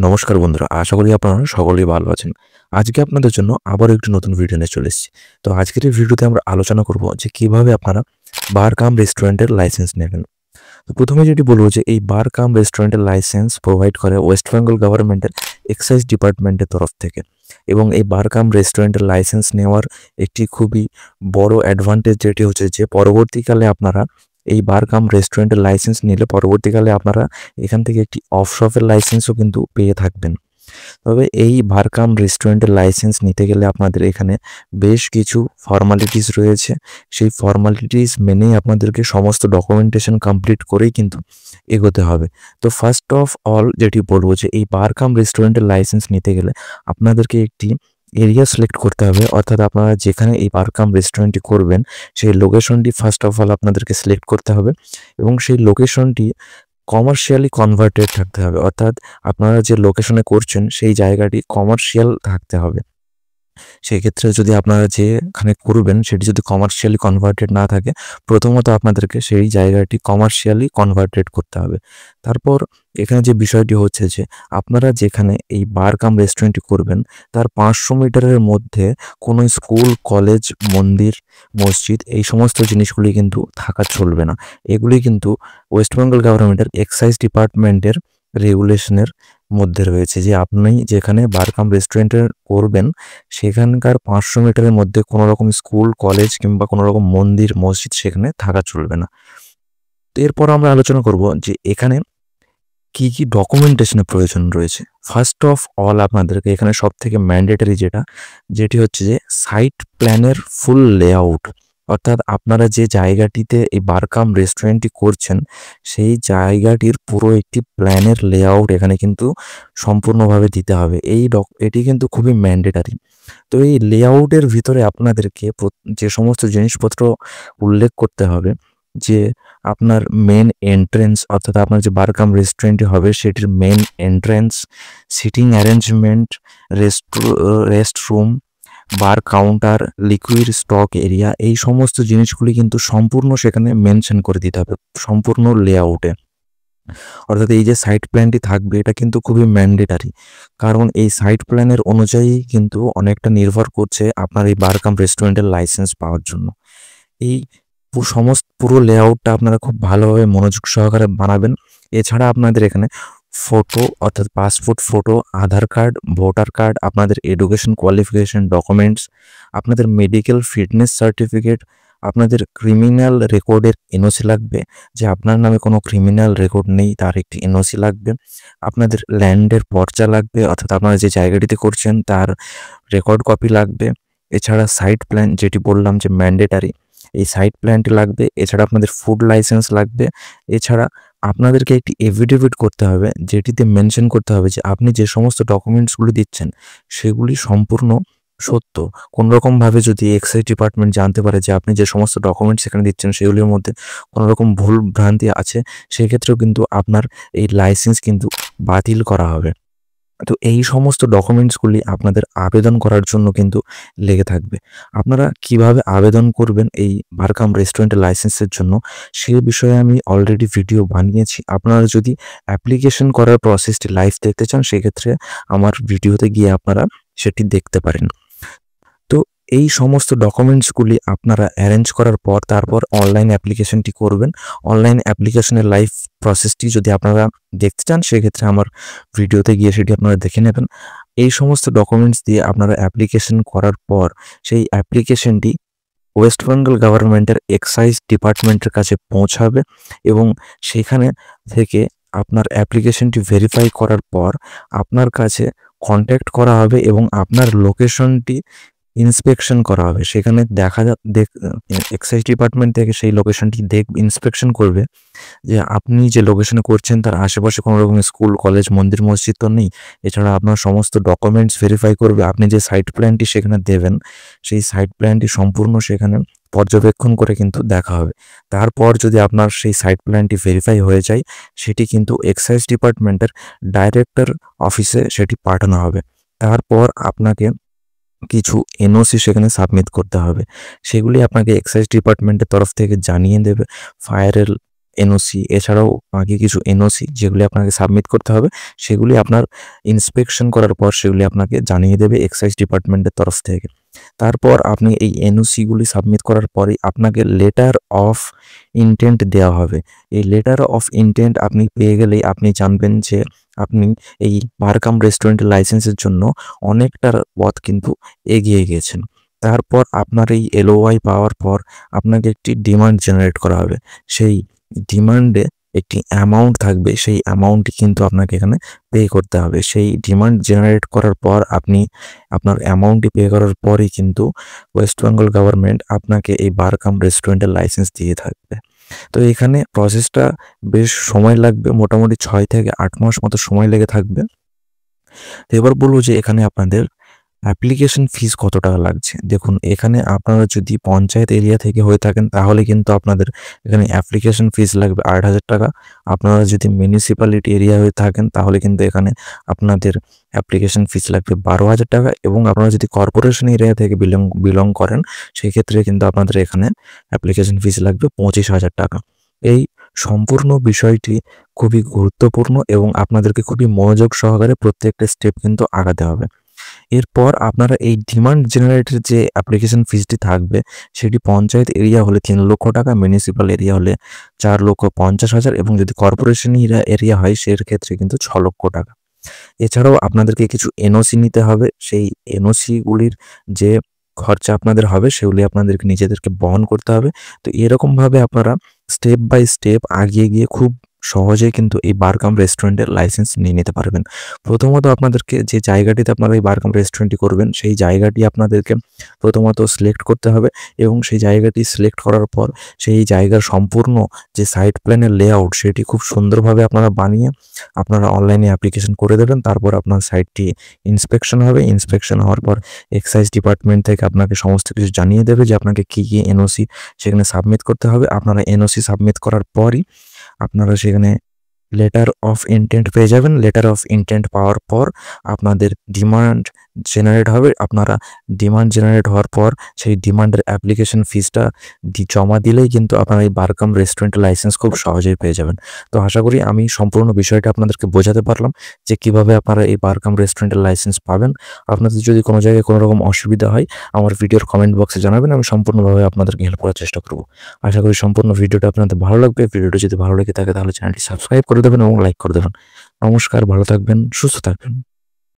নমস্কার বন্ধুরা, আশা করি আপনারা সকলেই ভালো আছেন। আজকে আপনাদের জন্য আবারও একটি নতুন ভিডিও নিয়ে চলে এসেছি। তো আজকের এই ভিডিওতে আমরা আলোচনা করব যে কিভাবে আপনারা বার কাম রেস্টুরেন্টের লাইসেন্স নেবেন। তো প্রথমে যেটি বলব যে এই বার কাম রেস্টুরেন্টের লাইসেন্স প্রোভাইড করে ওয়েস্ট বেঙ্গল গভর্নমেন্টের এক্সাইজ ডিপার্টমেন্টের তরফ থেকে। এবং এই বার কাম রেস্টুরেন্টের লাইসেন্স নেওয়ার একটি খুবই বড় অ্যাডভান্টেজ যেটি হচ্ছে যে পরবর্তীকালে আপনারা এই বার কাম রেস্টুরেন্টের লাইসেন্স নিলে পরবর্তীকালে আপনারা এখান থেকে একটি অফ শপের লাইসেন্সও কিন্তু পেয়ে থাকবেন। তবে এই বার কাম রেস্টুরেন্টের লাইসেন্স নিতে গেলে আপনাদের এখানে বেশ কিছু ফর্মালিটিস রয়েছে। সেই ফর্মালিটিস মেনেই আপনাদেরকে সমস্ত ডকুমেন্টেশন কমপ্লিট করেই কিন্তু এগোতে হবে। তো ফার্স্ট অফ অল যেটি বলবো যে এই বার কাম রেস্টুরেন্টের লাইসেন্স নিতে গেলে আপনাদেরকে একটি এরিয়া সিলেক্ট করতে হবে, অর্থাৎ আপনারা যেখানে এই বার কাম রেস্টুরেন্টটি করবেন সেই লোকেশনটি ফার্স্ট অফ অল আপনাদেরকে সিলেক্ট করতে হবে এবং সেই লোকেশনটি কমার্শিয়ালি কনভার্টেড থাকতে হবে, অর্থাৎ আপনারা যে লোকেশনে করছেন সেই জায়গাটি কমার্শিয়াল থাকতে হবে। সেক্ষেত্রে যদি আপনারা যেখানে করবেন সেটি যদি কমার্শিয়ালি কনভার্টেড না থাকে, প্রথমত আপনাদেরকে সেই জায়গাটি কমার্শিয়ালি কনভার্টেড করতে হবে। তারপর এখানে যে বিষয়টি হচ্ছে যে আপনারা যেখানে এই বার কাম রেস্টুরেন্টটি করবেন তার 500 মিটারের মধ্যে কোনো স্কুল, কলেজ, মন্দির, মসজিদ এই সমস্ত জিনিসগুলি কিন্তু থাকা চলবে না। এগুলি কিন্তু ওয়েস্ট বেঙ্গল গভর্নমেন্টের এক্সাইজ ডিপার্টমেন্টের রেগুলেশনের মধ্যে রয়েছে যে আপনি যেখানে বার কাম রেস্টুরেন্টে করবেন সেখানকার 500 মিটারের মধ্যে কোনো রকম স্কুল, কলেজ কিংবা কোনো রকম মন্দির, মসজিদ সেখানে থাকা চলবে না। তো এরপর আমরা আলোচনা করব যে এখানে কি কি ডকুমেন্টেশনের প্রয়োজন রয়েছে। ফার্স্ট অফ অল আপনাদেরকে এখানে সবথেকে ম্যান্ডেটরি যেটি হচ্ছে যে সাইট প্ল্যানের ফুল লেআউট, অর্থাৎ আপনারা যে জায়গাটিতে এই বার কাম রেস্টুরেন্টটি করছেন সেই জায়গাটির পুরো একটি প্ল্যানের লেআউট এখানে কিন্তু সম্পূর্ণভাবে দিতে হবে। এটি কিন্তু খুবই ম্যান্ডেটারি। তো এই লেআউটের ভিতরে আপনাদেরকে যে সমস্ত জিনিসপত্র উল্লেখ করতে হবে, যে আপনার মেন এন্ট্রেন্স, অর্থাৎ আপনার যে বার কাম রেস্টুরেন্টটি হবে সেটির main entrance, sitting arrangement, restroom, bar counter, liquid stock area, এই সমস্ত জিনিসগুলি কিন্তু সম্পূর্ণ সেখানে মেনশন করে দিতে হবে সম্পূর্ণ লেআউটে। অর্থাৎ এই যে সাইট প্ল্যানটি থাকবে এটা কিন্তু খুবই ম্যান্ডেটারি, কারণ এই সাইট প্ল্যানের অনুযায়ী কিন্তু অনেকটা নির্ভর করছে আপনার এই বার কাম রেস্টুরেন্টের লাইসেন্স পাওয়ার জন্য। এই পুরো লেআউটটা আপনারা খুব ভালোভাবে মনোযোগ সহকারে বানাবেন। এছাড়া আপনাদের এখানে ফটো, অর্থাৎ পাসপোর্ট ফটো, আধার কার্ড, ভোটার কার্ড, আপনাদের এডুকেশন কোয়ালিফিকেশন ডকুমেন্টস, আপনাদের মেডিকেল ফিটনেস সার্টিফিকেট, আপনাদের ক্রিমিনাল রেকর্ডের এনওসি লাগবে, যে আপনার নামে কোনো ক্রিমিনাল রেকর্ড নেই তার একটি এনওসি লাগবে, আপনাদের ল্যান্ডের পর্চা লাগবে, অর্থাৎ আপনারা যে জায়গাটিতে করছেন তার রেকর্ড কপি লাগবে। এছাড়া সাইট প্ল্যান যেটি বললাম যে ম্যান্ডেটারি, এই সাইট প্ল্যানটি লাগবে। এছাড়া আপনাদের ফুড লাইসেন্স লাগবে। এছাড়া আপনাদেরকে একটি এফিডেভিট করতে হবে যেটিতে মেনশন করতে হবে যে আপনি যে সমস্ত ডকুমেন্টসগুলি দিচ্ছেন সেগুলি সম্পূর্ণ সত্য। কোনোরকমভাবে যদি এক্সাইজ ডিপার্টমেন্ট জানতে পারে যে আপনি যে সমস্ত ডকুমেন্টস সেখানে দিচ্ছেন সেগুলির মধ্যে কোনো রকম ভুল ভ্রান্তি আছে, সেক্ষেত্রেও কিন্তু আপনার এই লাইসেন্স কিন্তু বাতিল করা হবে। তো এই সমস্ত ডকুমেন্টসগুলি আপনাদের আবেদন করার জন্য কিন্তু লেগে থাকবে। আপনারা কিভাবে আবেদন করবেন এই বার কাম রেস্টুরেন্টের লাইসেন্সের জন্য সে বিষয়ে আমি অলরেডি ভিডিও বানিয়েছি। আপনারা যদি অ্যাপ্লিকেশন করার প্রসেসটি লাইভ দেখতে চান সেক্ষেত্রে আমার ভিডিওতে গিয়ে আপনারা সেটি দেখতে পারেন। তো এই সমস্ত ডকুমেন্টসগুলি আপনারা অ্যারেঞ্জ করার পর তারপর অনলাইন অ্যাপ্লিকেশনটি করবেন। অনলাইন অ্যাপ্লিকেশনের লাইভ প্রসেসটি যদি আপনারা দেখতে চান সেক্ষেত্রে আমার ভিডিওতে গিয়ে সেটি আপনারা দেখে নেবেন। এই সমস্ত ডকুমেন্টস দিয়ে আপনারা অ্যাপ্লিকেশন করার পর সেই অ্যাপ্লিকেশনটি ওয়েস্ট বেঙ্গল গভর্নমেন্টের এক্সাইজ ডিপার্টমেন্টের কাছে পৌঁছাবে এবং সেখানে থেকে আপনার অ্যাপ্লিকেশনটি ভেরিফাই করার পর আপনার কাছে কন্ট্যাক্ট করা হবে এবং আপনার লোকেশনটি ইন্সপেকশন করা হবে। সেখানে এক্সাইজ ডিপার্টমেন্ট থেকে সেই লোকেশনটি ইন্সপেকশন করবে যে আপনি যে লোকেশনে করছেন তার আশেপাশে কোনো রকম স্কুল, কলেজ, মন্দির, মসজিদ তো নেই। এছাড়া আপনার সমস্ত ডকুমেন্টস ভেরিফাই করবে। আপনি যে সাইট প্ল্যানটি সেখানে দেবেন সেই সাইট প্ল্যানটি সম্পূর্ণ সেখানে পর্যবেক্ষণ করে কিন্তু দেখা হবে। তারপর যদি আপনার সেই সাইট প্ল্যানটি ভেরিফাই হয়ে যায় সেটি কিন্তু এক্সাইজ ডিপার্টমেন্টের ডাইরেক্টর অফিসে সেটি পাঠানো হবে। তারপর আপনাকে কিছু এনওসি সেখানে সাবমিট করতে হবে। সেগুলি আপনাকে এক্সাইজ ডিপার্টমেন্টের তরফ থেকে জানিয়ে দেবে। ফায়ারের এনওসি এছাড়াও বাকি কিছু এনওসি যেগুলি আপনাকে সাবমিট করতে হবে, সেগুলি আপনার ইন্সপেকশন করার পর সেগুলি আপনাকে জানিয়ে দেবে এক্সাইজ ডিপার্টমেন্টের তরফ থেকে। তারপর আপনি এই এনওসিগুলি সাবমিট করার পরেই আপনাকে লেটার অফ ইনটেন্ট দেওয়া হবে। এই লেটার অফ ইনটেন্ট আপনি পেয়ে গেলেই আপনি জানবেন যে আপনি এই বার কাম রেস্টুরেন্টের লাইসেন্সের জন্য অনেকটা পথ কিন্তু এগিয়ে গিয়েছেন। তারপর আপনার এই এলওআই পাওয়ার পর আপনাকে একটি ডিমান্ড জেনারেট করা হবে। সেই ডিমান্ডে একটি অ্যামাউন্ট থাকবে, সেই অ্যামাউন্টটি কিন্তু আপনাকে এখানে পে করতে হবে। সেই ডিমান্ড জেনারেট করার পর আপনি আপনার অ্যামাউন্টটি পে করার পরই কিন্তু ওয়েস্ট বেঙ্গল গভর্নমেন্ট আপনাকে এই বার কাম রেস্টুরেন্টের লাইসেন্স দিয়ে থাকবে। তো এখানে প্রসেসটা বেশ সময় লাগবে, মোটামুটি 6 থেকে 8 মাস মতো সময় লেগে থাকবে। তো এবার বলবো যে এখানে আপনাদের অ্যাপ্লিকেশন ফিস কত টাকা লাগছে। দেখুন, এখানে আপনারা যদি পঞ্চায়েত এরিয়া থেকে হয়ে থাকেন তাহলে কিন্তু আপনাদের এখানে অ্যাপ্লিকেশন ফিস লাগবে 8,000 টাকা। আপনারা যদি মিউনিসিপ্যালিটি এরিয়া হয়ে থাকেন তাহলে কিন্তু এখানে আপনাদের অ্যাপ্লিকেশন ফিস লাগবে 12,000 টাকা, এবং আপনারা যদি কর্পোরেশন এরিয়া থেকে বিলং করেন সেই ক্ষেত্রে কিন্তু আপনাদের এখানে অ্যাপ্লিকেশন ফিস লাগবে 25,000 টাকা। এই সম্পূর্ণ বিষয়টি খুবই গুরুত্বপূর্ণ এবং আপনাদেরকে খুবই মনোযোগ সহকারে প্রত্যেকটা স্টেপ কিন্তু আগাতে হবে। এরপর আপনারা এই ডিমান্ড জেনারেটের যে অ্যাপ্লিকেশন ফিসটি থাকবে সেটি পঞ্চায়েত এরিয়া হলে 3 লক্ষ টাকা, মিউনিসিপ্যাল এরিয়া হলে 4,50,000 এবং যদি কর্পোরেশন এরিয়া হয় সের ক্ষেত্রে কিন্তু 6 লক্ষ টাকা। এছাড়াও আপনাদেরকে কিছু এনওসি নিতে হবে। সেই এনওসিগুলির যে খরচা আপনাদের হবে সেগুলি আপনাদেরকে নিজেদেরকে বহন করতে হবে। তো এরকমভাবে আপনারা স্টেপ বাই স্টেপ আগিয়ে গিয়ে খুব সহজেই কিন্তু এই বার কাম রেস্টুরেন্টের লাইসেন্স নিয়ে নিতে পারবেন। প্রথমত আপনাদেরকে যে জায়গাটিতে আপনারা এই বার কাম রেস্টুরেন্টটি করবেন সেই জায়গাটি আপনাদেরকে প্রথমত সিলেক্ট করতে হবে, এবং সেই জায়গাটি সিলেক্ট করার পর সেই জায়গার সম্পূর্ণ যে সাইট প্ল্যানের লেআউট সেটি খুব সুন্দরভাবে আপনারা বানিয়ে আপনারা অনলাইনে অ্যাপ্লিকেশন করে দেবেন। তারপর আপনার সাইটটি ইন্সপেকশন হবে। ইন্সপেকশন হওয়ার পর এক্সাইজ ডিপার্টমেন্ট থেকে আপনাকে সমস্ত কিছু জানিয়ে দেবে যে আপনাকে কী কী এনওসি সেখানে সাবমিট করতে হবে। আপনারা এনওসি সাবমিট করার পরই আপনারা সেখানে লেটার অফ ইনটেন্ট পেয়ে যাবেন। লেটার অফ ইনটেন্ট পাওয়ার পর আপনাদের ডিমান্ড জেনারেট হবে। আপনারা ডিমান্ড জেনারেট হওয়ার পর সেই ডিমান্ডের অ্যাপ্লিকেশন ফিসটা জমা দিলেই কিন্তু আপনারা এই বার কাম রেস্টুরেন্টের লাইসেন্স খুব সহজেই পেয়ে যাবেন। তো আশা করি আমি সম্পূর্ণ বিষয়টা আপনাদেরকে বোঝাতে পারলাম যে কিভাবে আপনারা এই বার কাম রেস্টুরেন্টের লাইসেন্স পাবেন। আপনাদের যদি কোনো জায়গায় কোনো রকম অসুবিধা হয় আমার ভিডিওর কমেন্ট বক্সে জানাবেন, আমি সম্পূর্ণভাবে আপনাদেরকে হেল্প করার চেষ্টা করব। আশা করি সম্পূর্ণ ভিডিওটা আপনাদের ভালো লাগবে। ভিডিওটা যদি ভালো লেগে থাকে তাহলে চ্যানেলটি সাবস্ক্রাইব করে দেবেন এবং লাইক করে দেবেন। নমস্কার, ভালো থাকবেন, সুস্থ থাকবেন।